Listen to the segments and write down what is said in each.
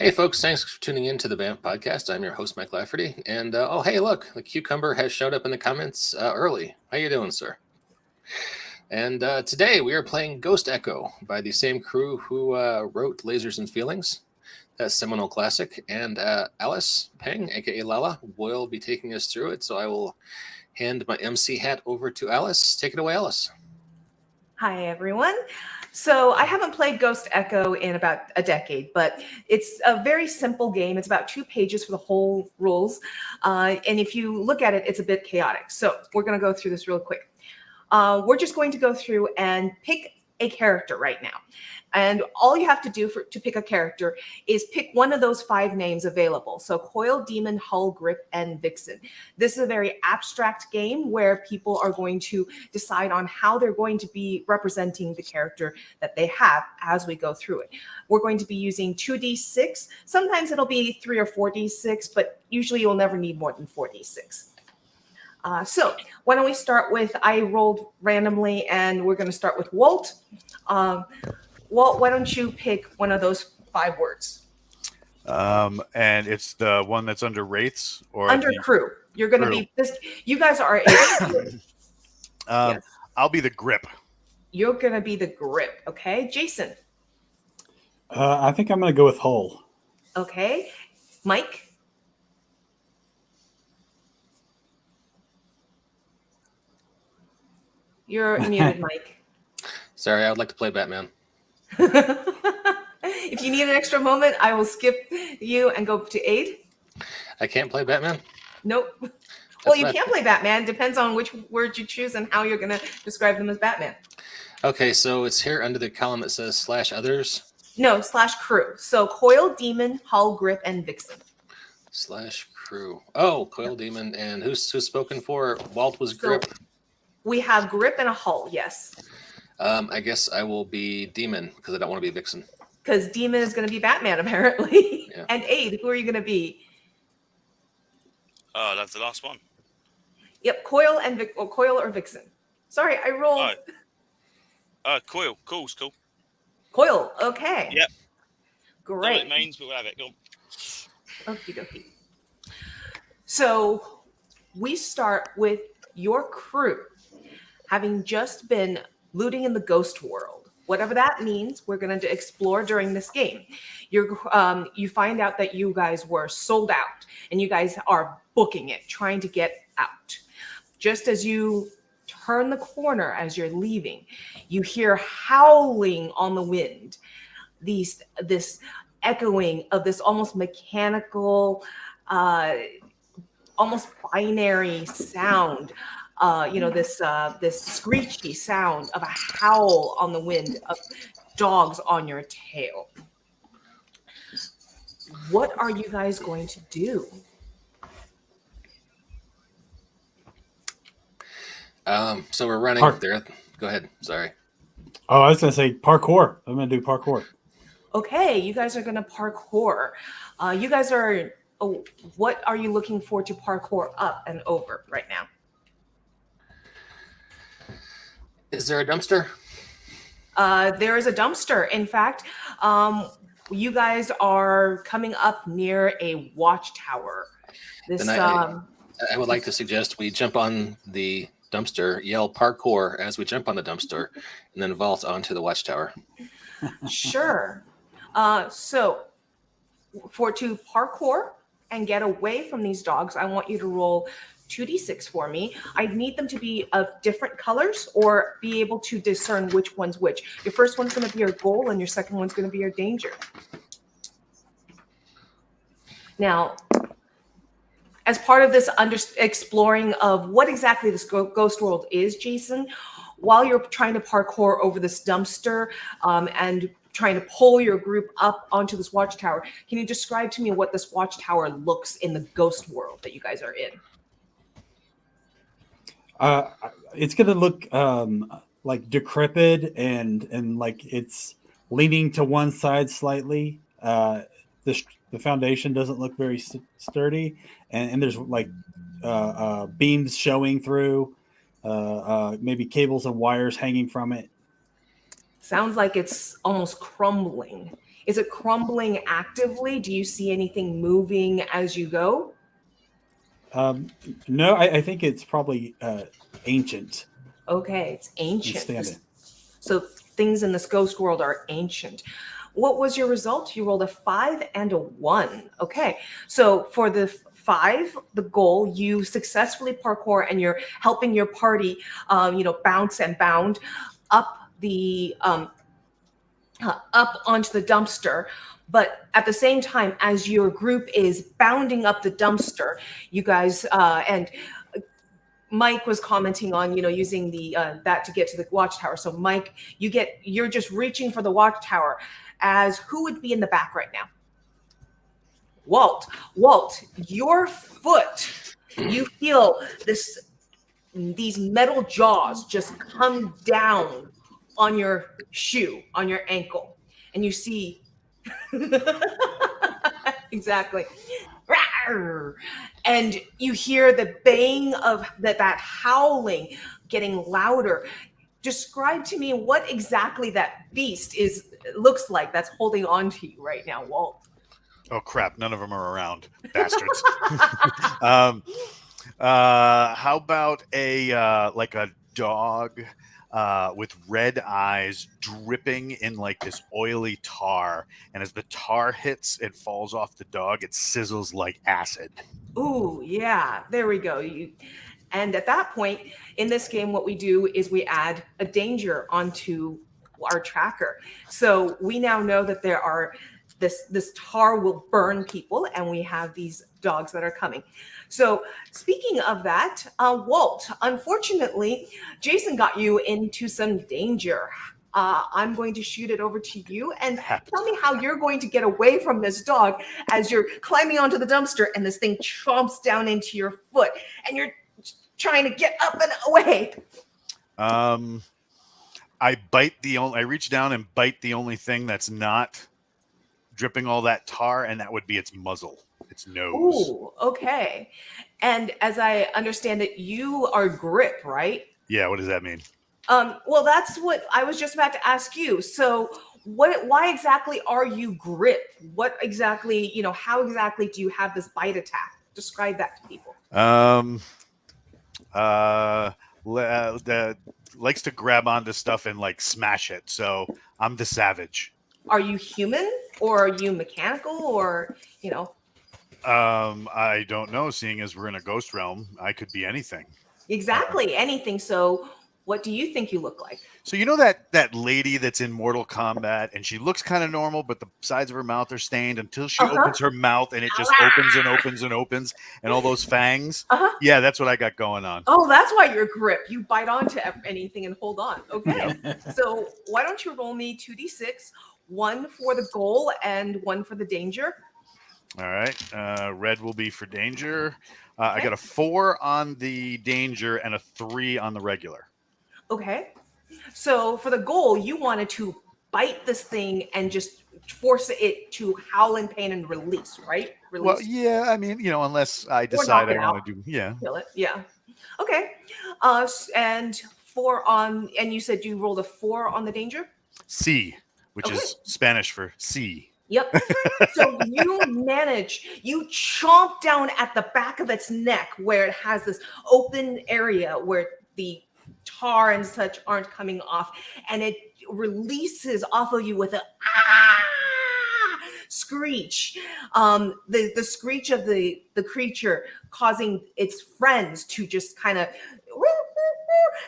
Hey, folks, thanks for tuning in to the Bamf podcast. I'm your host, Mike Lafferty. And, hey, look, the cucumber has showed up in the comments early. How you doing, sir? And today we are playing Ghost Echo by the same crew who wrote Lasers and Feelings, that seminal classic. And Alice Peng, a.k.a. Lala, will be taking us through it. So I will hand my MC hat over to Alice. Take it away, Alice. Hi, everyone. So I haven't played Ghost Echo in about a decade, but it's a very simple game. It's about 2 pages for the whole rules. And if you look at it, it's a bit chaotic. So we're going to go through this real quick. We're just going to go through and pick a character right now. And all you have to do to pick a character is pick one of those 5 names available. So Coil, Demon, Hull, Grip, and Vixen. This is a very abstract game where people are going to decide on how they're going to be representing the character that they have as we go through it. We're going to be using 2d6. Sometimes it'll be 3 or 4d6, but usually you'll never need more than 4d6. So why don't we start with, I rolled randomly, and we're going to start with Walt. Walt, why don't you pick one of those 5 words? And it's the one that's under wraiths or under crew. You're going to be this. You guys are. Yes. I'll be the grip. You're going to be the grip. Okay, Jason. I think I'm going to go with Hull. Okay, Mike. You're muted, Mike. Sorry, I would like to play Batman. If you need an extra moment, I will skip you and go to Aid. I can't play Batman? Nope. Well, you can play Batman. Depends on which word you choose and how you're going to describe them as Batman. Okay, so it's here under the column that says /others? No, /crew. So Coil, Demon, Hull, Grip, and Vixen. /crew. Oh, Coil, Demon, and who's spoken for? Walt was Grip. So we have Grip and a Hull, yes. I guess I will be Demon because I don't want to be Vixen. Because Demon is going to be Batman, apparently. Yeah. And Aid, who are you going to be? Oh, that's the last one. Yep, Coil and Coil or Vixen. Sorry, I rolled. Coil. Cool's cool. Coil, okay. Yep. Great. It means, but we'll have it. Go on. Okie dokie. So we start with your crew having just been looting in the ghost world. Whatever that means, we're going to explore during this game. You find out that you guys were sold out, and you guys are booking it, trying to get out. Just as you turn the corner as you're leaving, you hear howling on the wind, this echoing of this almost mechanical, almost binary sound. This screechy sound of a howl on the wind of dogs on your tail. What are you guys going to do? So we're running there. Go ahead. Sorry. Oh, I was going to say parkour. I'm going to do parkour. Okay, you guys are going to parkour. You guys are. Oh, what are you looking for to parkour up and over right now? Is there a dumpster? There is a dumpster. In fact, you guys are coming up near a watchtower. I would like to suggest we jump on the dumpster, yell parkour as we jump on the dumpster, and then vault onto the watchtower. Sure. So to parkour and get away from these dogs, I want you to roll 2d6 for me. I need them to be of different colors or be able to discern which one's which. Your first one's going to be your goal, and your second one's going to be your danger. Now, as part of this exploring of what exactly this ghost world is, Jason, while you're trying to parkour over this dumpster and trying to pull your group up onto this watchtower, can you describe to me what this watchtower looks in the ghost world that you guys are in? It's going to look like decrepit and like it's leaning to one side slightly. The foundation doesn't look very sturdy, and there's like beams showing through, maybe cables and wires hanging from it. Sounds like it's almost crumbling. Is it crumbling actively? Do you see anything moving as you go? No, I think it's probably ancient Okay, it's and ancient. standing. So things in this ghost world are ancient. What was your result? You rolled a 5 and a 1. Okay, so for the 5, the goal, you successfully parkour and you're helping your party, bounce and bound up the up onto the dumpster. But at the same time, as your group is bounding up the dumpster, you guys and Mike was commenting on, using the that to get to the watchtower. So Mike, you're just reaching for the watchtower. As who would be in the back right now? Walt, your foot. You feel these metal jaws just come down on your shoe, on your ankle, and you see exactly. Rawr! And you hear the baying of that howling getting louder. Describe to me what exactly that beast looks like that's holding on to you right now, Walt. Oh crap! None of them are around, bastards. How about like a dog with red eyes dripping in like this oily tar, and as the tar hits, it falls off the dog. It sizzles like acid. Ooh, yeah, there we go. And at that point in this game, what we do is we add a danger onto our tracker. So we now know that this tar will burn people, and we have these dogs that are coming. So speaking of that, Walt, unfortunately, Jason got you into some danger. I'm going to shoot it over to you and tell me how you're going to get away from this dog as you're climbing onto the dumpster and this thing chomps down into your foot and you're trying to get up and away. I reach down and bite the only thing that's not dripping all that tar, and that would be its muzzle, its nose. Ooh, okay. And as I understand it, you are grip, right? Yeah, what does that mean? Well, that's what I was just about to ask you. So why exactly are you grip? What exactly, how exactly do you have this bite attack? Describe that to people. Likes to grab onto stuff and like smash it. So I'm the savage. Are you human or are you mechanical or, I don't know. Seeing as we're in a ghost realm, I could be anything. Exactly, anything. So what do you think you look like? So you know that lady that's in Mortal Kombat, and she looks kind of normal, but the sides of her mouth are stained until she opens her mouth, and it just opens and opens and opens, and all those fangs. Yeah, that's what I got going on. Oh, that's why you're grip. You bite onto anything and hold on. Okay. So why don't you roll me 2d6, 1 for the goal and 1 for the danger. All right. Red will be for danger. I got a 4 on the danger and a 3 on the regular. Okay. So for the goal, you wanted to bite this thing and just force it to howl in pain and release, right? Release. Well, yeah. I mean, unless I decide I want to do, kill it. Yeah. Okay. And 4 on, and you said you rolled a 4 on the danger? C, which is Spanish for sea. Yep. So you chomp down at the back of its neck where it has this open area where the tar and such aren't coming off, and it releases off of you with a screech. The screech of the creature causing its friends to just kind of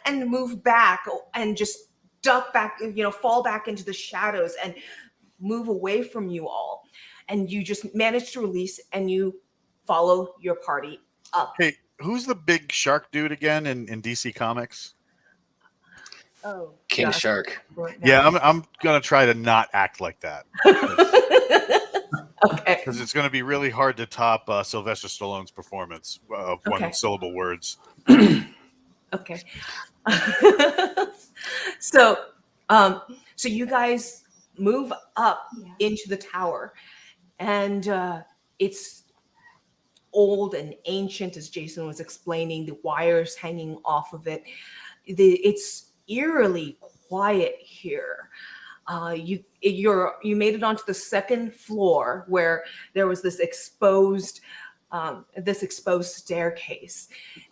and move back and just duck back, fall back into the shadows and move away from you all. And you just manage to release and you follow your party up. Hey, who's the big shark dude again in DC Comics? Oh, King Shark. Yeah, I'm gonna try to not act like that. Okay. Because it's going to be really hard to top Sylvester Stallone's performance of one-syllable words. Okay. So you guys move up into the tower, and it's old and ancient, as Jason was explaining. The wires hanging off of it. It's eerily quiet here. You made it onto the second floor where there was this exposed staircase.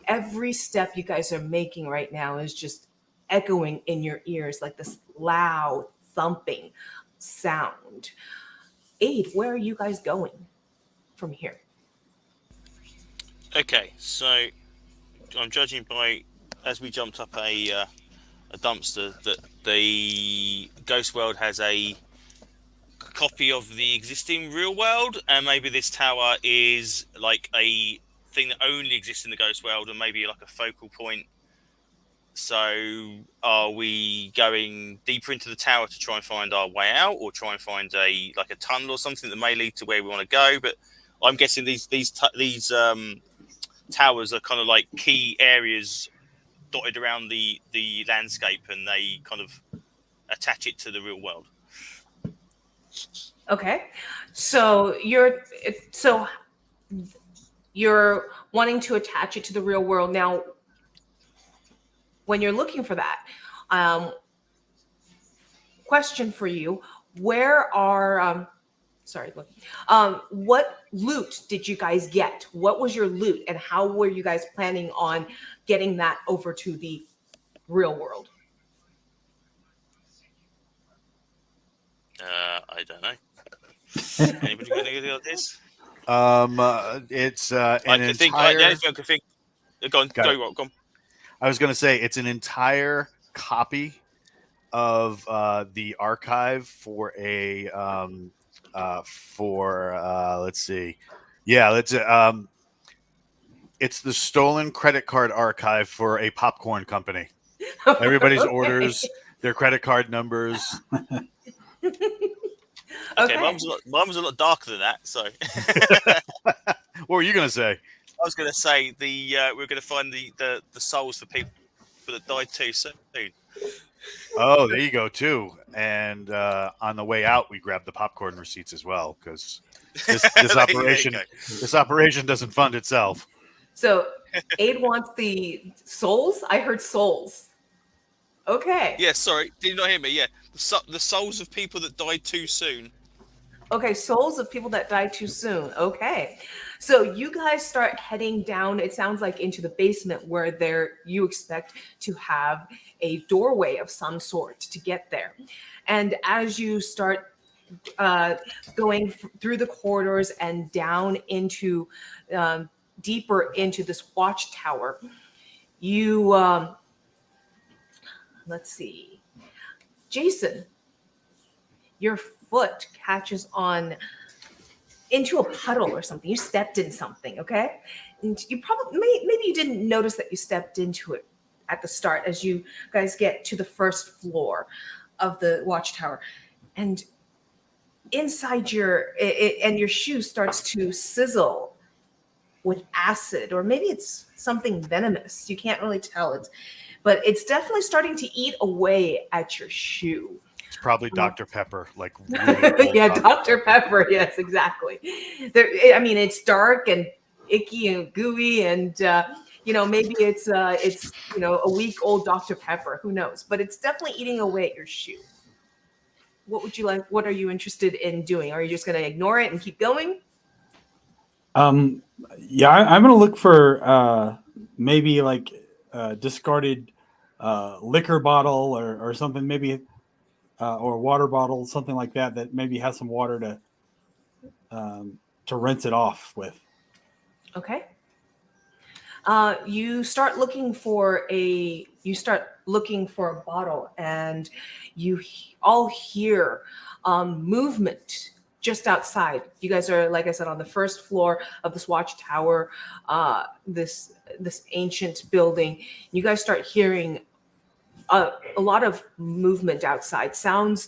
Every step you guys are making right now is just echoing in your ears like this loud thumping sound. Aid, where are you guys going from here? Okay, so I'm judging by as we jumped up a dumpster that the Ghost World has a copy of the existing real world, and maybe this tower is like a thing that only exists in the Ghost World, and maybe like a focal point. So, are we going deeper into the tower to try and find our way out, or try and find a tunnel or something that may lead to where we want to go? But I'm guessing these towers are kind of like key areas dotted around the landscape, and they kind of attach it to the real world. Okay, so you're wanting to attach it to the real world now. When you're looking for that, question for you: where are what loot did you guys get? What was your loot, and how were you guys planning on getting that over to the real world? I don't know. Anybody got any idea what this? It's I an can think. The entire. only thing I can think. Go on. I was going to say it's an entire copy of the archive for a let's see, it's the stolen credit card archive for a popcorn company. Everybody's Okay. orders, their credit card numbers. Okay, mine was a lot darker than that. So, what were you going to say? I was going to say we're going to find the souls for people that died too soon. Oh, there you go too. And on the way out, we grabbed the popcorn receipts as well because this operation doesn't fund itself. So, Aid wants the souls. I heard souls. Okay. Yeah, sorry, did you not hear me? Yeah, the souls of people that died too soon. Okay, souls of people that died too soon. Okay. So you guys start heading down, it sounds like, into the basement where you expect to have a doorway of some sort to get there. And as you start going through the corridors and down into deeper into this watchtower, you let's see, Jason, your foot catches on into a puddle or something. You stepped in something, okay? And you probably maybe you didn't notice that you stepped into it at the start as you guys get to the first floor of the watchtower. And inside your shoe starts to sizzle with acid, or maybe it's something venomous. You can't really tell. But it's definitely starting to eat away at your shoe. It's probably Dr. Pepper, like really yeah, Dr. Pepper. Yes, exactly. It's dark and icky and gooey, and maybe it's a week old Dr. Pepper. Who knows? But it's definitely eating away at your shoe. What would you like? What are you interested in doing? Are you just going to ignore it and keep going? Yeah, I'm going to look for maybe like discarded liquor bottle or something, maybe. Or a water bottle, something like that maybe has some water to rinse it off with. Okay. You start looking for a bottle, and you all hear movement just outside. You guys are, like I said, on the first floor of this watchtower, this ancient building. You guys start hearing a lot of movement outside. Sounds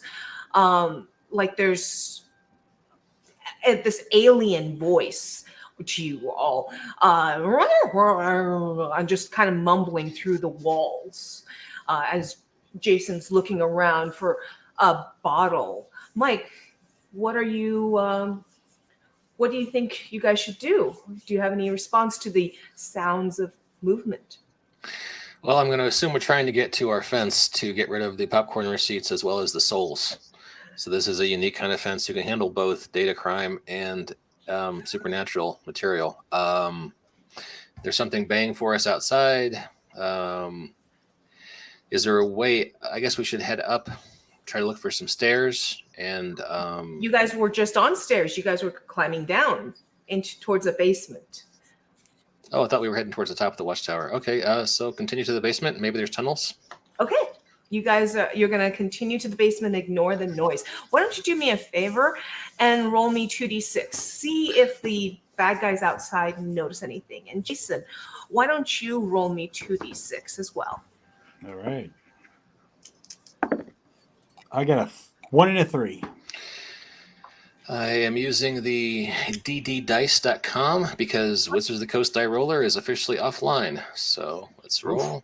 like there's this alien voice, which you all I'm just kind of mumbling through the walls as Jason's looking around for a bottle. Mike, what do you think you guys should do? Do you have any response to the sounds of movement? Well, I'm going to assume we're trying to get to our fence to get rid of the popcorn receipts as well as the souls. So this is a unique kind of fence who can handle both data crime and supernatural material. There's something baying for us outside. Is there a way? I guess we should head up, try to look for some stairs. And You guys were just on stairs. You guys were climbing down towards the basement. oh, I thought we were heading towards the top of the watchtower. Okay, so continue to the basement. Maybe there's tunnels. Okay. You guys, you're going to continue to the basement, ignore the noise. Why don't you do me a favor and roll me 2d6? See if the bad guys outside notice anything. And Jason, why don't you roll me 2d6 as well? All right. I got a 1 and a 3. I am using the dddice.com because Wizards of the Coast Die Roller is officially offline. So let's roll.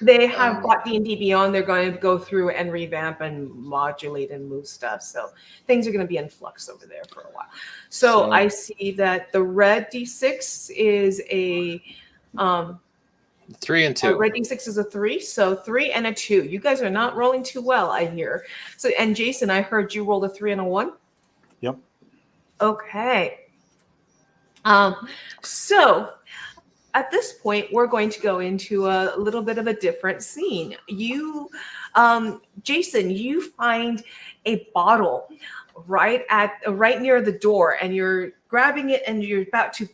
They have bought D&D Beyond. They're going to go through and revamp and modulate and move stuff. So things are going to be in flux over there for a while. So I see that the red D6 is a 3 and 2. red D6 is a 3. So 3 and a 2. You guys are not rolling too well, I hear. So, and Jason, I heard you rolled a 3 and a 1. Yep. Okay. So at this point, we're going to go into a little bit of a different scene. You, Jason, you find a bottle right near the door, and you're grabbing it, and you're about to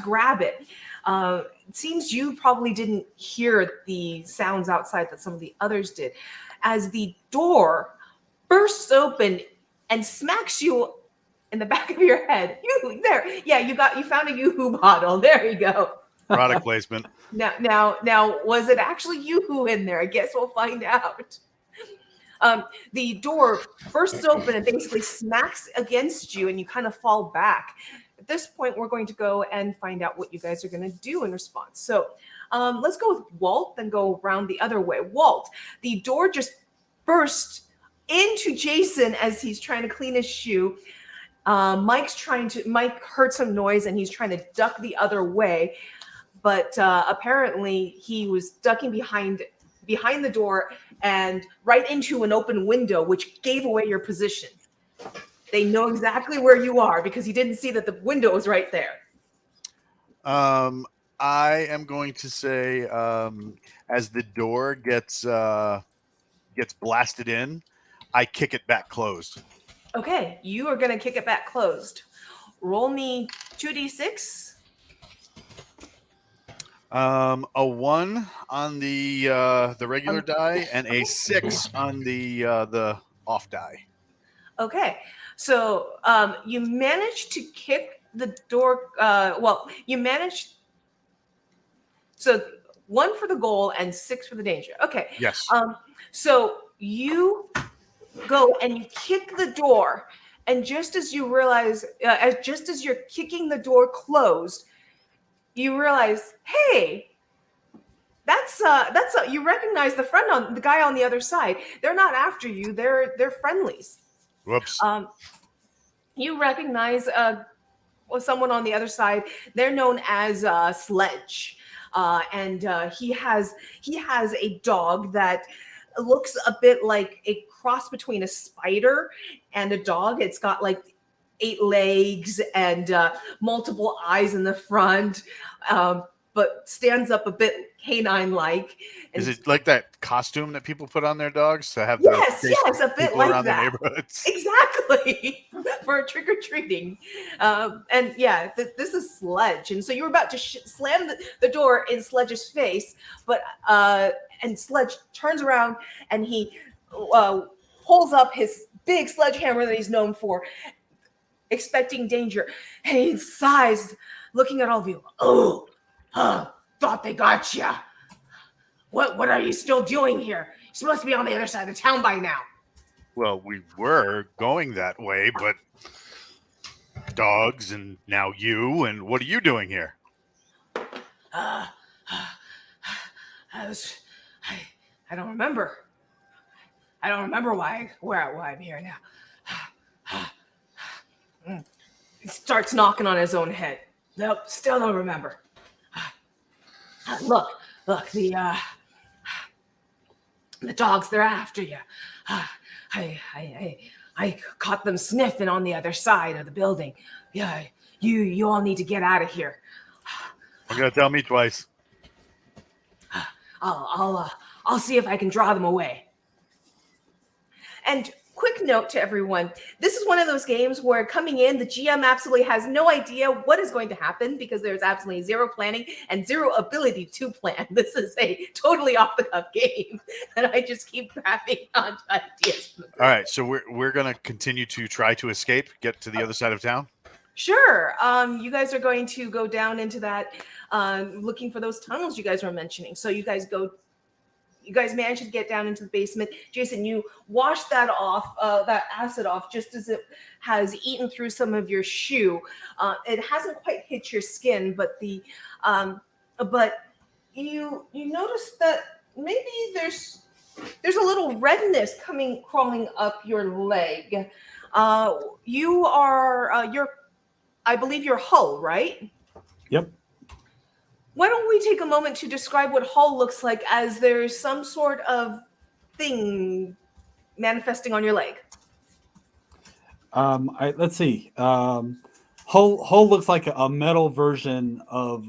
grab it. It seems you probably didn't hear the sounds outside that some of the others did, as the door bursts open and smacks you in the back of your head. You there? Yeah, you found a Yoo-hoo bottle. There you go. Product placement. Now, was it actually Yoo-hoo in there? I guess we'll find out. The door bursts open and basically smacks against you, and you kind of fall back. At this point, we're going to go and find out what you guys are going to do in response. So let's go with Walt, then go around the other way. Walt, the door just burst into Jason as he's trying to clean his shoe. Mike heard some noise and he's trying to duck the other way, but apparently he was ducking behind the door and right into an open window, which gave away your position. They know exactly where you are because you didn't see that the window was right there. I am going to say, as the door gets blasted in, I kick it back closed. Okay, you are going to kick it back closed. Roll me 2d6. A 1 on the regular die and a 6 on the off die. Okay, so you managed to kick the door. You managed. So 1 for the goal and 6 for the danger. Okay. Yes. So you go and you kick the door, and just as you realize, just as you're kicking the door closed, you realize, hey, that's you recognize the guy on the other side. They're not after you. They're friendlies. Whoops. You recognize someone on the other side. They're known as Sledge, and he has a dog that looks a bit like a cross between a spider and a dog. It's got like 8 legs and multiple eyes in the front, but stands up a bit canine-like. Is it like that costume that people put on their dogs to have yes, a bit people like around that. their neighborhoods? Exactly, for trick-or-treating. And yeah, this is Sledge. And so you were about to slam the door in Sledge's face, but and Sledge turns around and he pulls up his big sledgehammer that he's known for, expecting danger. And he sighs, looking at all of you. Oh, thought they got you. What are you still doing here? You're supposed to be on the other side of the town by now. Well, we were going that way, but dogs and now you, and what are you doing here? I don't remember. I don't remember why I'm here now. He starts knocking on his own head. Nope, still don't remember. Look, the dogs, they're after you. I caught them sniffing on the other side of the building. Yeah, you all need to get out of here. I'm gonna tell me twice. I'll see if I can draw them away. And quick note to everyone, this is one of those games where coming in, the GM absolutely has no idea what is going to happen because there's absolutely zero planning and zero ability to plan. This is a totally off-the-cuff game, and I just keep grabbing onto ideas. All right, so we're gonna continue to try to escape, get to the other side of town. Sure. You guys are going to go down into that, looking for those tunnels you guys were mentioning. So you guys managed to get down into the basement. Jason, you wash that off, that acid off, just as it has eaten through some of your shoe. It hasn't quite hit your skin, but but you notice that maybe there's a little redness crawling up your leg. I believe you're Hull, right? Yep. Why don't we take a moment to describe what Hull looks like, as there's some sort of thing manifesting on your leg? Let's see. Hull looks like a metal version of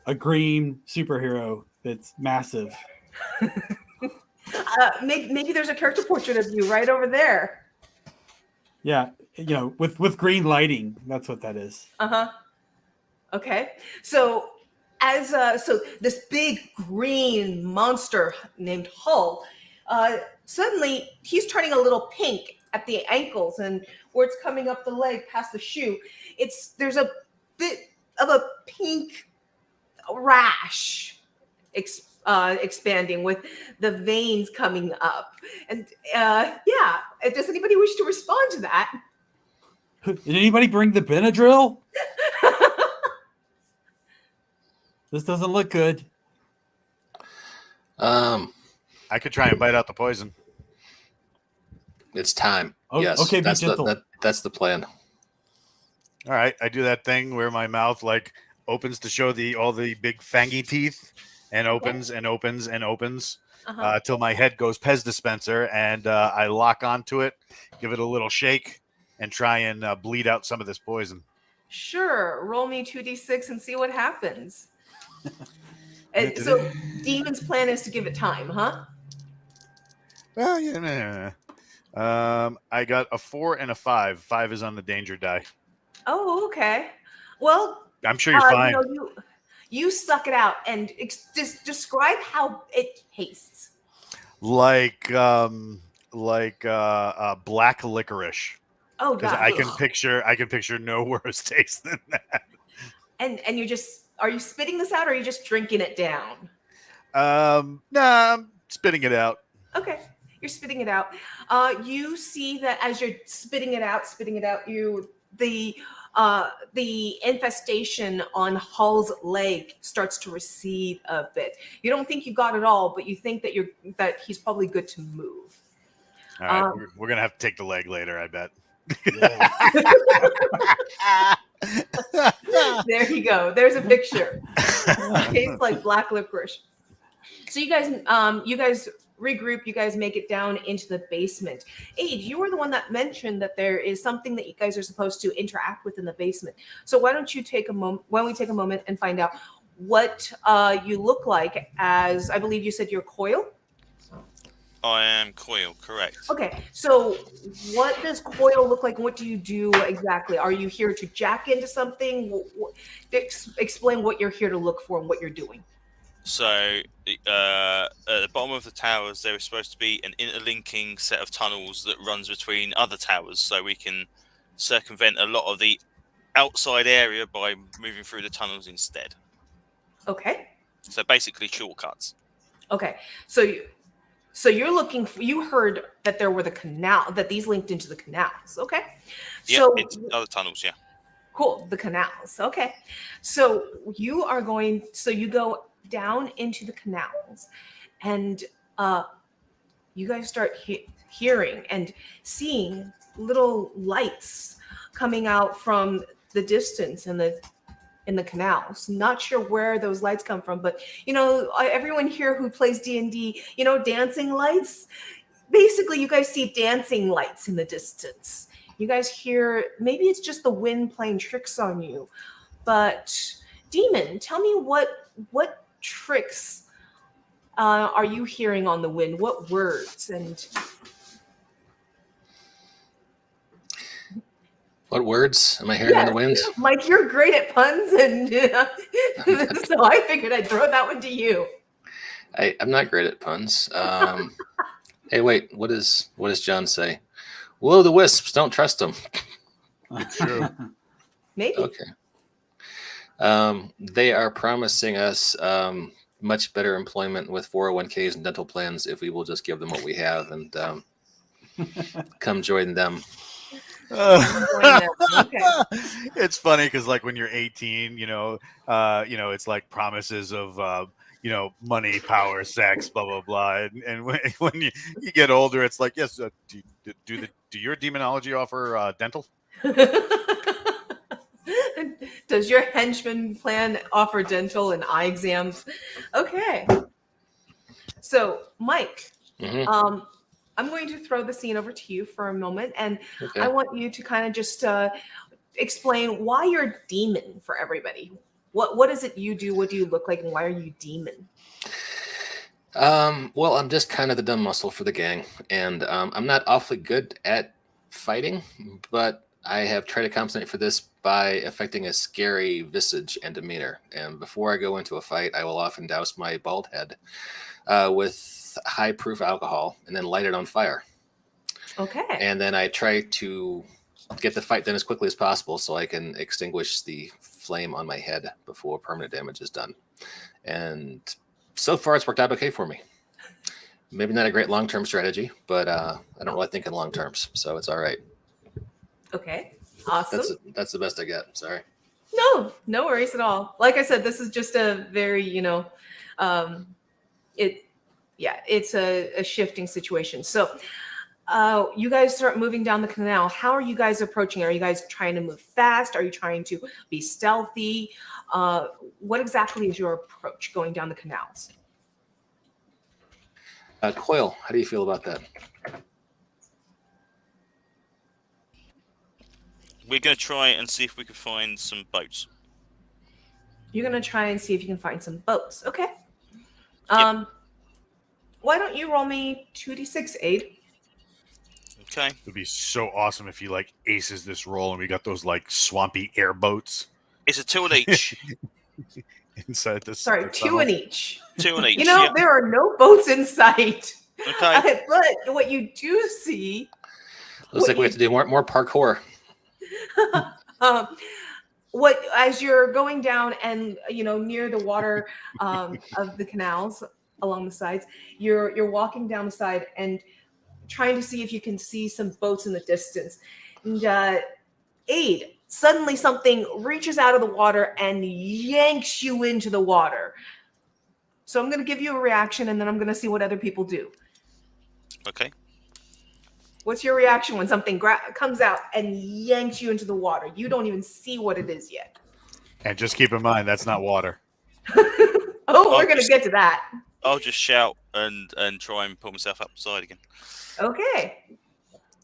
a green superhero that's massive. Maybe there's a character portrait of you right over there. Yeah, with green lighting. That's what that is. Okay. So so this big green monster named Hull, suddenly he's turning a little pink at the ankles, and where it's coming up the leg past the shoe, there's a bit of a pink rash expanding with the veins coming up. And does anybody wish to respond to that? Did anybody bring the Benadryl? This doesn't look good. I could try and bite out the poison. It's time. Oh, yes. okay, be That's gentle. that's the plan. All right, I do that thing where my mouth opens to show all the big fangy teeth, and opens and opens and opens till my head goes Pez dispenser, and I lock onto it, give it a little shake, and try and bleed out some of this poison. Sure. Roll me 2d6 and see what happens. And so Demon's plan is to give it time, huh? Well, yeah. I got a 4 and a 5. 5 is on the danger die. Oh, okay. Well, I'm sure you're fine. You suck it out and describe how it tastes. Like black licorice. Oh God! I can picture no worse taste than that. And are you spitting this out, or are you just drinking it down? Nah, I'm spitting it out. Okay, you're spitting it out. You see that as you're spitting it out, the infestation on Hull's leg starts to recede a bit. You don't think you got it all, but you think that he's probably good to move. All right, we're gonna have to take the leg later, I bet. There you go. There's a picture. It tastes like black licorice. So you guys regroup. You guys make it down into the basement. Ade, you were the one that mentioned that there is something that you guys are supposed to interact with in the basement. So why don't you take a moment? Why don't we take a moment and find out what you look like? As I believe you said, you're Coil. I am Coil, correct. Okay, so what does Coil look like? What do you do exactly? Are you here to jack into something? Explain what you're here to look for and what you're doing. So at the bottom of the towers, there is supposed to be an interlinking set of tunnels that runs between other towers, so we can circumvent a lot of the outside area by moving through the tunnels instead. Okay. So basically shortcuts. Okay, so you're looking for, you heard that there were that these linked into the canals. Okay. Yeah, so it's other tunnels, yeah. Cool. The canals. Okay. So you go down into the canals, and you guys start hearing and seeing little lights coming out from the distance in the canals. Not sure where those lights come from, but everyone here who plays D&D, dancing lights, basically, you guys see dancing lights in the distance. You guys hear, maybe it's just the wind playing tricks on you. But Demon, tell me what tricks are you hearing on the wind? What words? And What words am I hearing on the wind? Mike, you're great at puns, and so I figured I'd throw that one to you. I'm not great at puns. Hey, wait. What does John say? Will the wisps? Don't trust them. True. Maybe. Okay. They are promising us much better employment with 401ks and dental plans if we will just give them what we have and come join them. Okay. It's funny because like when you're 18, it's like promises of money, power, sex, blah blah blah, and when you get older, it's like, yes, do your demonology offer dental? Does your henchman plan offer dental and eye exams? Okay. So, Mike, Mhm. I'm going to throw the scene over to you for a moment, and Okay. I want you to kind of just explain why you're a demon for everybody. What is it you do? What do you look like, and why are you demon? Well, I'm just kind of the dumb muscle for the gang, and I'm not awfully good at fighting, but I have tried to compensate for this by affecting a scary visage and demeanor. And before I go into a fight, I will often douse my bald head with high proof alcohol and then light it on fire. Okay. And then I try to get the fight done as quickly as possible so I can extinguish the flame on my head before permanent damage is done. And so far, it's worked out okay for me. Maybe not a great long-term strategy, but I don't really think in long terms, so it's all right. Okay. Awesome. That's the best I get. Sorry. No worries at all. Like I said, this is just a very, it's a shifting situation. So you guys start moving down the canal. How are you guys approaching? Are you guys trying to move fast? Are you trying to be stealthy? What exactly is your approach going down the canals? Coil, how do you feel about that? We're going to try and see if we can find some boats. You're going to try and see if you can find some boats. Okay. Yep. Why don't you roll me 2d6, Aid? Okay. It'd be so awesome if he like aces this roll and we got those like swampy airboats It's a 2 on each. inside this. Sorry, the 2 tunnel. in each. 2 on each. You know, yeah. there are no boats in sight. Okay. But what you do see... Looks like we have to do more parkour. What as you're going down and near the water of the canals along the sides, you're walking down the side and trying to see if you can see some boats in the distance. And Aid, suddenly something reaches out of the water and yanks you into the water. So I'm going to give you a reaction, and then I'm going to see what other people do. Okay. What's your reaction when something comes out and yanks you into the water? You don't even see what it is yet. And just keep in mind that's not water. We're going to get to that. I'll just shout and try and pull myself upside again. Okay.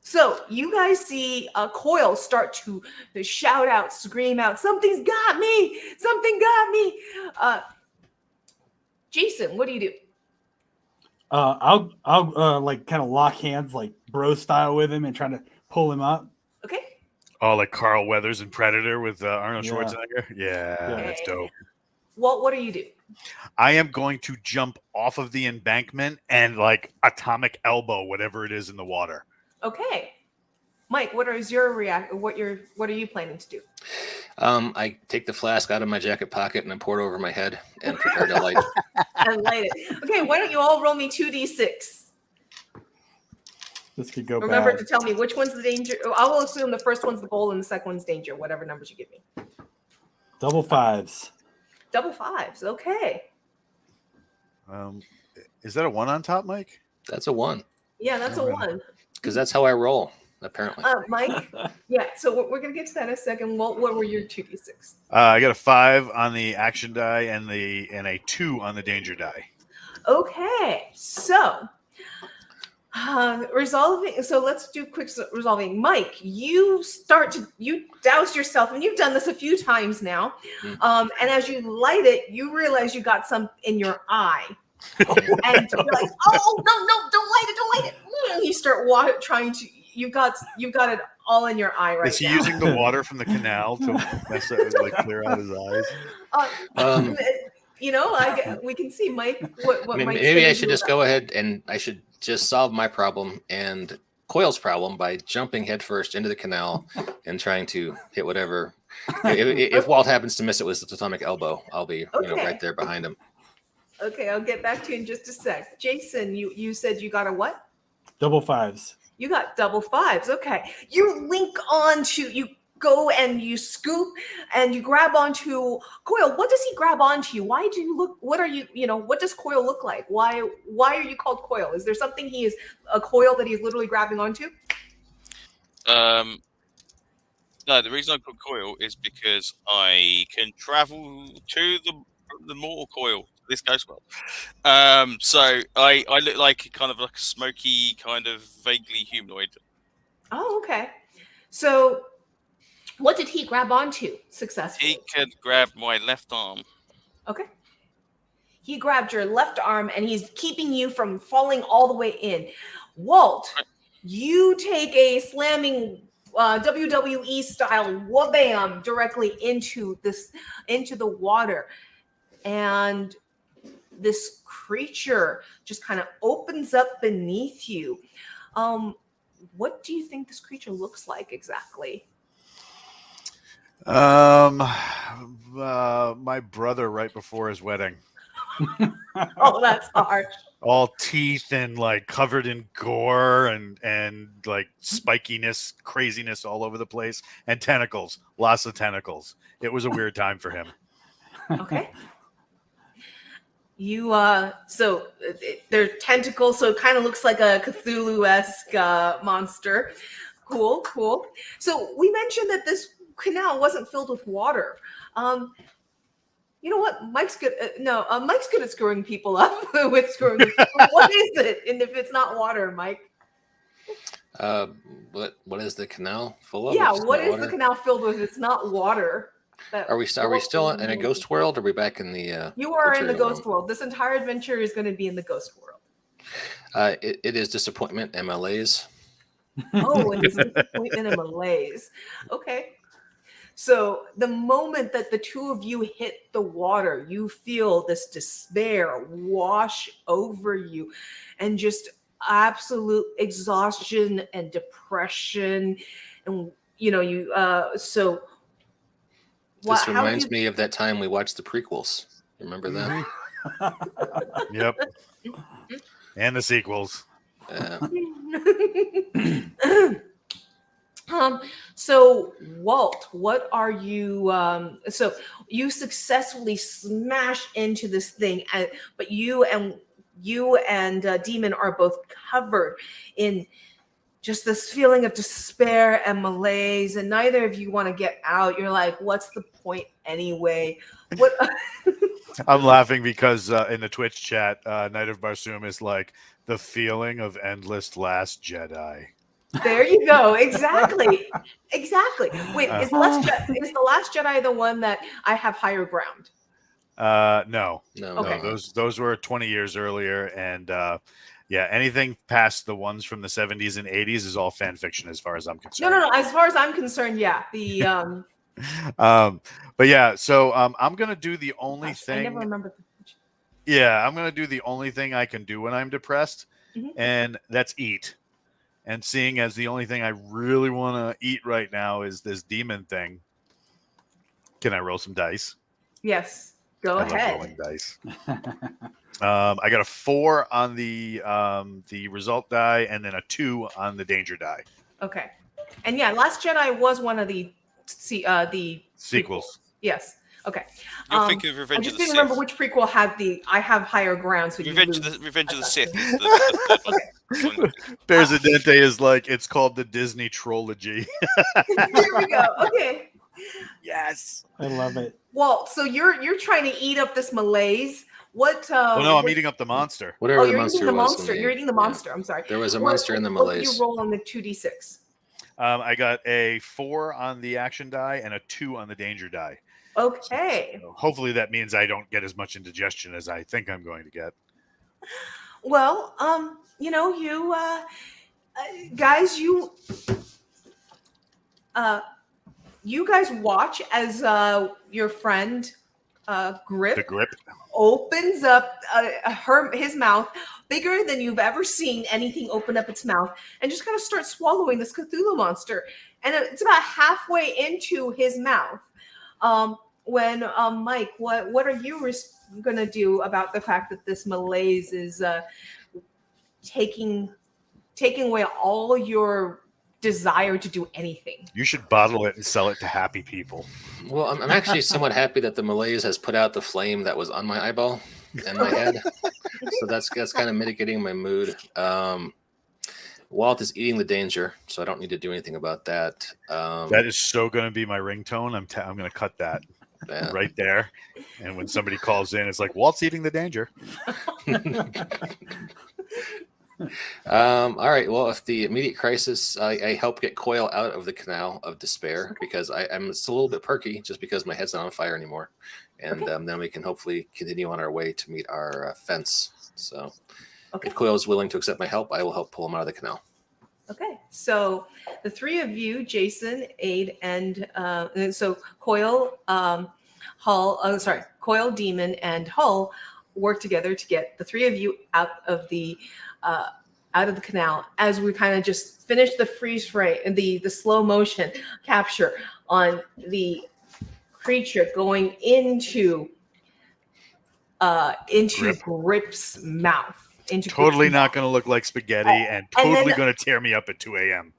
So you guys see a Coil start to shout out, scream out, "Something's got me! Something got me!" Jason, what do you do? I'll like kind of lock hands like bro style with him and try to pull him up. Okay. Oh, like Carl Weathers in Predator with Arnold Yeah. Schwarzenegger? Yeah, Okay. that's dope. What do you do? I am going to jump off of the embankment and like atomic elbow whatever it is in the water. Okay. Mike, what are you planning to do? I take the flask out of my jacket pocket and I pour it over my head and prepare to light. And light it. Okay, why don't you all roll me 2d6? This could go Remember bad. to tell me which one's the danger. I will assume the first one's the goal and the second one's danger, whatever numbers you give me. Double fives. Double fives. Okay. Is that a 1 on top, Mike? That's a 1 Yeah, that's a 1. because that's how I roll. Apparently, Mike. Yeah. So we're gonna get to that in a second. What were your 2d6? I got a 5 on the action die and a 2 on the danger die. Okay. So Resolving. So let's do quick resolving. Mike, you douse yourself, and you've done this a few times now. And as you light it, you realize you got some in your eye, and you're like, "Oh no, don't light it!" And you start trying to. You got it all in your eye right now. Is he using the water from the canal to mess it, like clear out his eyes? We can see Mike. What Mike's maybe gonna I should do just about go ahead and I should just solve my problem and Coil's problem by jumping headfirst into the canal and trying to hit whatever. If Walt happens to miss it with his atomic elbow, I'll be right there behind him. Okay, I'll get back to you in just a sec. Jason, you said you got a what? Double fives. You got double fives. Okay. You go and you scoop and you grab onto Coil. What does he grab onto you? Why do you look, what does Coil look like? Why are you called Coil? Is there something a coil that he's literally grabbing onto? No, the reason I put Coil is because I can travel to the mortal coil. This ghost world. So I look like kind of like a smoky, kind of vaguely humanoid. Oh, okay. So what did he grab onto successfully? He could grab my left arm. Okay. He grabbed your left arm and he's keeping you from falling all the way in. Walt, you take a slamming WWE style wha-bam directly into the water. And this creature just kind of opens up beneath you. What do you think this creature looks like exactly? My brother right before his wedding. Oh, that's harsh. All teeth and like covered in gore and like spikiness, craziness all over the place, and tentacles, lots of tentacles. It was a weird time for him. Okay. They're tentacles, so it kind of looks like a Cthulhu-esque monster. Cool. So we mentioned that this canal wasn't filled with water. You know what? Mike's good. Mike's good at screwing people up with screwing. What is it? And if it's not water, Mike? What is the canal full of? Yeah, what is the canal filled with? It's not water. Are we still in a ghost world? Or are we back in the? You are in the ghost world. This entire adventure is going to be in the ghost world. It is disappointment and malaise. Oh, and disappointment and malaise. Okay. So the moment that the two of you hit the water, you feel this despair wash over you, and just absolute exhaustion and depression, and so. This reminds me of that time we watched the prequels. Remember that? Yep. And the sequels. So Walt, what are you? So you successfully smash into this thing, but you and Demon are both covered in just this feeling of despair and malaise, and neither of you want to get out. You're like, what's the point anyway? What? I'm laughing because in the Twitch chat, Knight of Barsoom is like, the feeling of endless Last Jedi. There you go. Exactly. Wait, is the Last Jedi the one that I have higher ground? No. Okay. No. Those were 20 years earlier, and anything past the ones from the 70s and 80s is all fan fiction, as far as I'm concerned. No. As far as I'm concerned, yeah. The but yeah. So I'm gonna do the only thing. I never remember. Yeah, I'm gonna do the only thing I can do when I'm depressed, and that's eat. And seeing as the only thing I really want to eat right now is this demon thing, can I roll some dice? Yes, go ahead. I love rolling dice. I got a 4 on the result die, and then a 2 on the danger die. Okay, and yeah, Last Jedi was one of the sequels. Yes. Okay. You're thinking of Revenge I of just the didn't Sith. remember which prequel had I have higher ground. So Revenge of the Sith. Is the third one. Berzadente is like, it's called the Disney Trology. There we go. Okay. Yes. I love it. Walt, so you're trying to eat up this malaise. What? Oh no, I'm what- eating up the monster. Whatever Oh, the you're eating monster the was. monster. when You're he- eating the yeah. monster. I'm sorry. There was a What- monster in the What did you malaise. roll on the 2d6? I got a 4 on the action die and a 2 on the danger die. Okay. So hopefully that means I don't get as much indigestion as I think I'm going to get. Well, guys, you guys watch as your friend The Grip grip. opens up his mouth bigger than you've ever seen anything open up its mouth, and just kind of starts swallowing this Cthulhu monster. And it's about halfway into his mouth. When Mike, what are you gonna do about the fact that this malaise is taking away all your desire to do anything? You should bottle it and sell it to happy people. Well, I'm actually somewhat happy that the malaise has put out the flame that was on my eyeball and my head. So that's kind of mitigating my mood. Walt is eating the danger, so I don't need to do anything about that. That is so going to be my ringtone. I'm going to cut that Yeah. right there. And when somebody calls in, it's like, Walt's eating the danger. All right. Well, if the immediate crisis, I help get Coil out of the canal of despair because I'm still a little bit perky just because my head's not on fire anymore. And Okay. then we can hopefully continue on our way to meet our fence. So Okay. if Coil is willing to accept my help, I will help pull him out of the canal. Okay, so the three of you, Jason, Aid, and so Coil, Coil, Demon, and Hull work together to get the three of you out of the canal. As we kind of just finish the freeze frame and the slow motion capture on the creature going into Grip's mouth. Totally not going to look like spaghetti and totally going to tear me up at 2 a.m.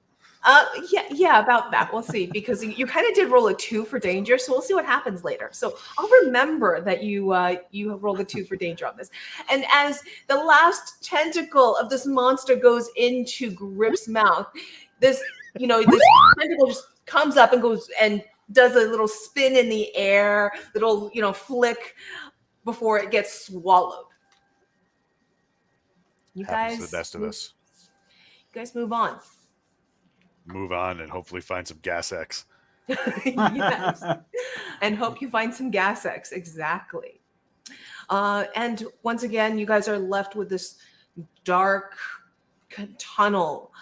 Yeah, about that. We'll see, because you kind of did roll a 2 for danger, so we'll see what happens later. So I'll remember that you rolled a 2 for danger on this. And as the last tentacle of this monster goes into Grip's mouth, this tentacle just comes up and goes and does a little spin in the air, little flick before it gets swallowed. You Happens guys, to the best of us. You guys move on. Move on and hopefully find some gas X. Yes. And hope you find some gas X. Exactly. And once again, you guys are left with this dark tunnel.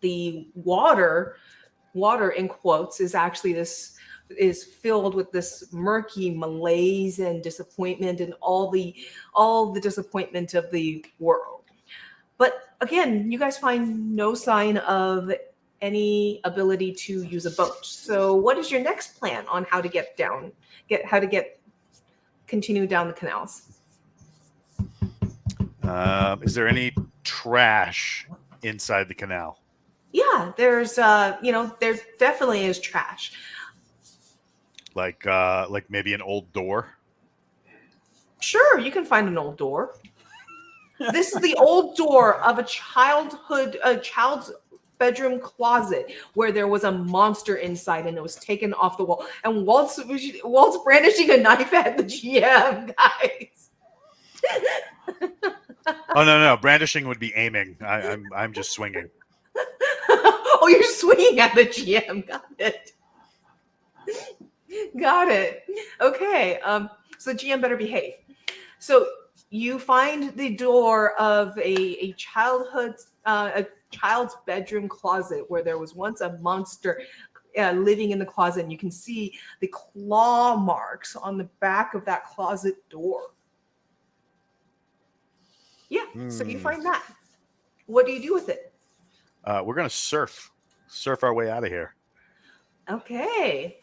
The water in quotes is actually is filled with this murky malaise and disappointment and all the disappointment of the world. But again, you guys find no sign of any ability to use a boat. So what is your next plan on how to continue down the canals? Is there any trash inside the canal? Yeah, there definitely is trash. Like maybe an old door? Sure, you can find an old door. This is the old door of a child's bedroom closet where there was a monster inside and it was taken off the wall. And Walt's brandishing a knife at the GM, guys. Oh no! Brandishing would be aiming. I'm just swinging. Oh, you're swinging at the GM. Got it. Got it. Okay. So the GM better behave. So you find the door of a child's bedroom closet where there was once a monster living in the closet, and you can see the claw marks on the back of that closet door. Yeah, so you find that. What do you do with it? We're gonna surf our way out of here. Okay.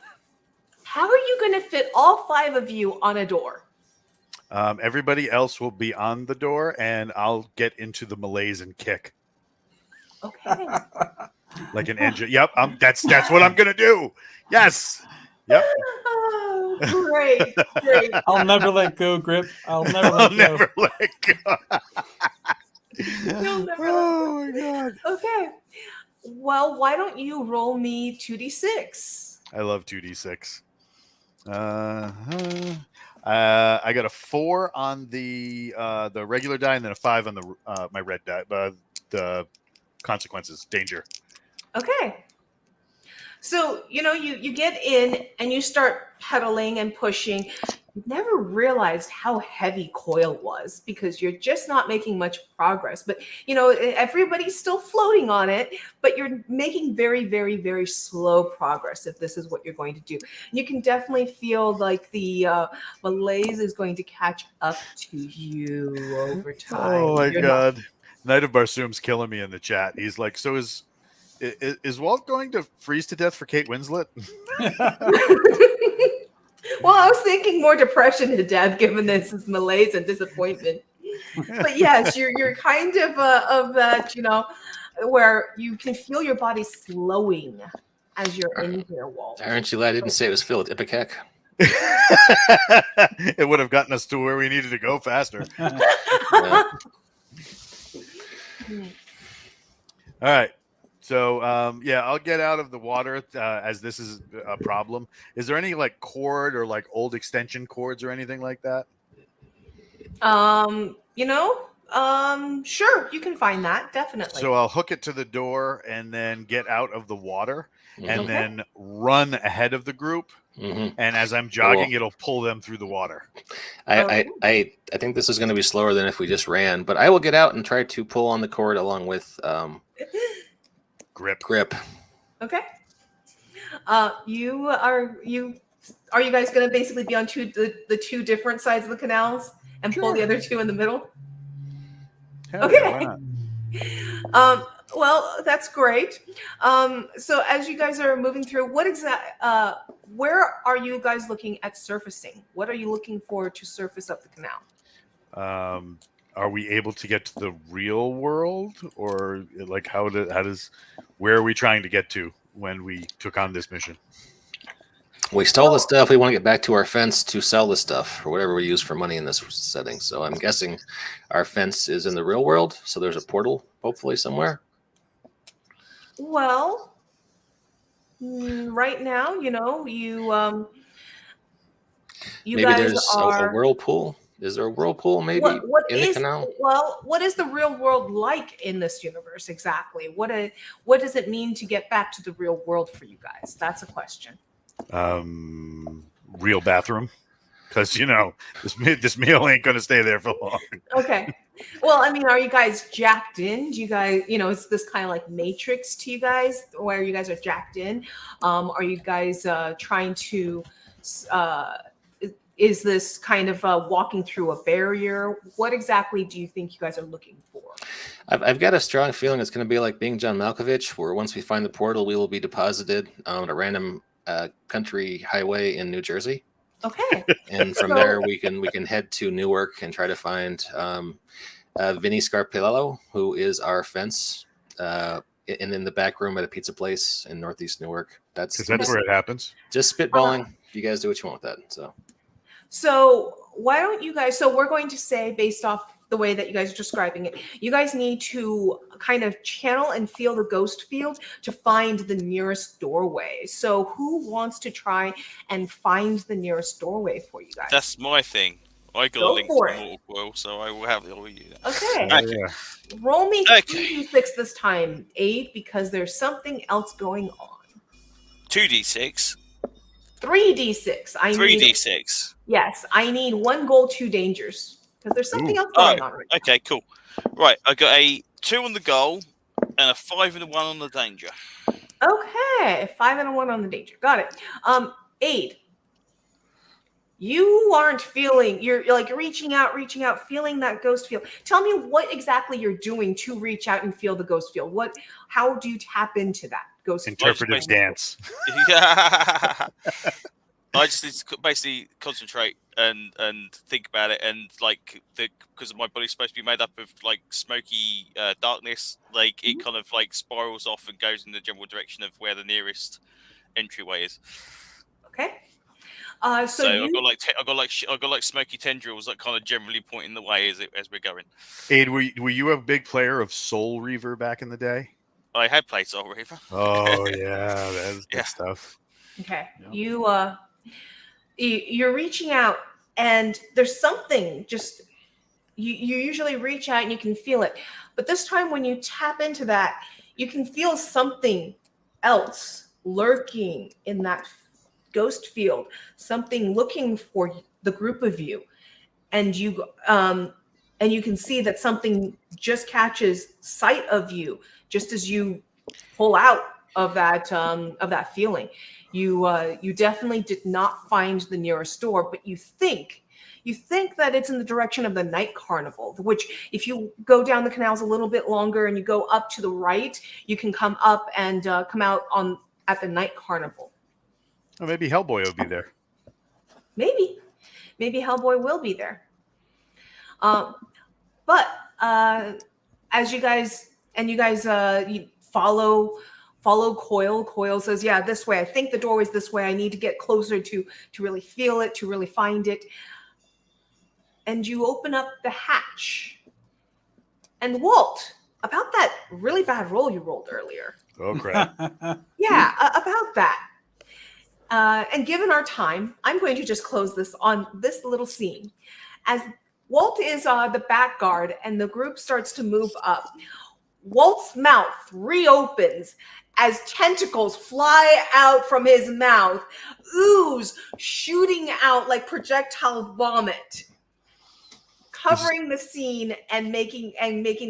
How are you going to fit all 5 of you on a door? Everybody else will be on the door, and I'll get into the malaise and kick Okay. like an engine. Yep, that's what I'm gonna do. Yes. Yep. Oh, great. I'll never let go, Grip. I'll never I'll let go. never let go. You'll never Oh my god. Okay. Well, why don't you roll me 2d6? I love 2d6. I got a 4 on the regular die, and then a 5 on the my red die. The consequences, danger. Okay. So, you get in and you start pedaling and pushing. You never realized how heavy coil was because you're just not making much progress. But, everybody's still floating on it, but you're making very, very, very slow progress if this is what you're going to do. You can definitely feel like the malaise is going to catch up to you over time. Oh my You're god. Knight of Barsoom's killing me in the chat. He's like, so is Walt going to freeze to death for Kate Winslet? Well, I was thinking more depression to death, given this is malaise and disappointment. But yes, you're kind of that, where you can feel your body slowing as you're in here, Walt. Aren't you glad I didn't say it was filled with Ipecac? It would have gotten us to where we needed to go faster. Yeah. All right. So, I'll get out of the water as this is a problem. Is there any like cord or like old extension cords or anything like that? Sure, you can find that, definitely. So I'll hook it to the door and then get out of the water and Okay. then run ahead of the group. Mm-hmm. And as I'm jogging, it'll pull them through the water. I think this is going to be slower than if we just ran, but I will get out and try to pull on the cord along with grip. Okay. Are you guys going to basically be on the two different sides of the canals and pull the other two in the middle? Hell Okay. yeah, why not? Well, that's great. So as you guys are moving through, where are you guys looking at surfacing? What are you looking for to surface up the canal? Are we able to get to the real world, or like where are we trying to get to when we took on this mission? We stole the stuff. We want to get back to our fence to sell the stuff or whatever we use for money in this setting. So I'm guessing our fence is in the real world. So there's a portal, hopefully somewhere. Well, right now, you Maybe guys there's are. a whirlpool. Is there a whirlpool maybe What in the canal? Well, what is the real world like in this universe exactly? What does it mean to get back to the real world for you guys? That's a question. Real bathroom, because this meal ain't gonna stay there for long. Okay. Well, I mean, are you guys jacked in? Do you guys, is this kind of like Matrix to you guys, where you guys are jacked in? Are you guys trying to? Is this kind of walking through a barrier? What exactly do you think you guys are looking for? I've got a strong feeling it's going to be like being John Malkovich, where once we find the portal, we will be deposited on a random country highway in New Jersey. Okay. And from there, we can head to Newark and try to find Vinny Scarpello, who is our fence, in the back room at a pizza place in Northeast Newark. That's where it happens. Just spitballing. You guys do what you want with that. So why don't you guys? So we're going to say, based off the way that you guys are describing it, you guys need to kind of channel and feel the ghost field to find the nearest doorway. So who wants to try and find the nearest doorway for you guys? That's my thing. I got a link to Mortal Coil, so I will have it all you. Okay. Yeah. Roll me 2d6 this time, 8, because there's something else going on. 2d6. 3d6. 3d6. Yes, I need 1 goal, 2 dangers, because there's something else going on right now. Okay, cool. Right, I got a 2 on the goal and a 5 and a 1 on the danger. Okay, 5 and a 1 on the danger. Got it. 8. You aren't feeling. You're like reaching out, feeling that ghost field. Tell me what exactly you're doing to reach out and feel the ghost field. How do you tap into that ghost field? Interpretive dance. Yeah. I just need to basically concentrate and think about it, and because my body's supposed to be made up of like smoky darkness, like it kind of like spirals off and goes in the general direction of where the nearest entryway is. Okay. So I've got like smoky tendrils that kind of generally pointing the way as we're going. Aid, were you a big player of Soul Reaver back in the day? I had played Soul Reaver. Oh yeah, that's good stuff. Okay. Yeah. You're reaching out, and there's something just you usually reach out and you can feel it, but this time when you tap into that, you can feel something else lurking in that ghost field, something looking for the group of you, and you can see that something just catches sight of you just as you pull out of that feeling. You definitely did not find the nearest door, but you think that it's in the direction of the night carnival, which if you go down the canals a little bit longer and you go up to the right, you can come up and come out on at the night carnival. Or maybe Hellboy will be there. Maybe Hellboy will be there. But as you guys you follow Coil. Coil says, "Yeah, this way. I think the doorway's this way. I need to get closer to really feel it, to really find it." And you open up the hatch. And Walt, about that really bad roll you rolled earlier. Oh crap! Yeah, about that. And given our time, I'm going to just close this on this little scene. As Walt is the back guard and the group starts to move up, Walt's mouth reopens as tentacles fly out from his mouth, ooze shooting out like projectile vomit, covering the scene and making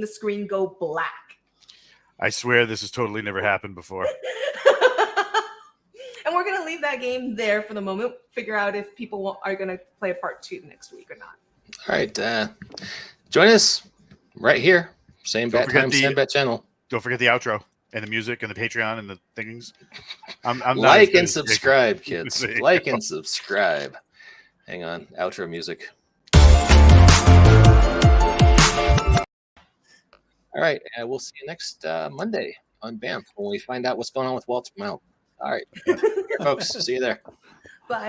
the screen go black. I swear this has totally never happened before. And we're going to leave that game there for the moment, figure out if people are going to play a part 2 next week or not. All right. Join us right here. Same bat time, same bat channel. Don't forget the outro and the music and the Patreon and the things. I'm not like and subscribe, kids. Like and subscribe. Hang on. Outro music. All right. We'll see you next Monday on Bamf when we find out what's going on with Walt's mouth. All right. Folks. See you there.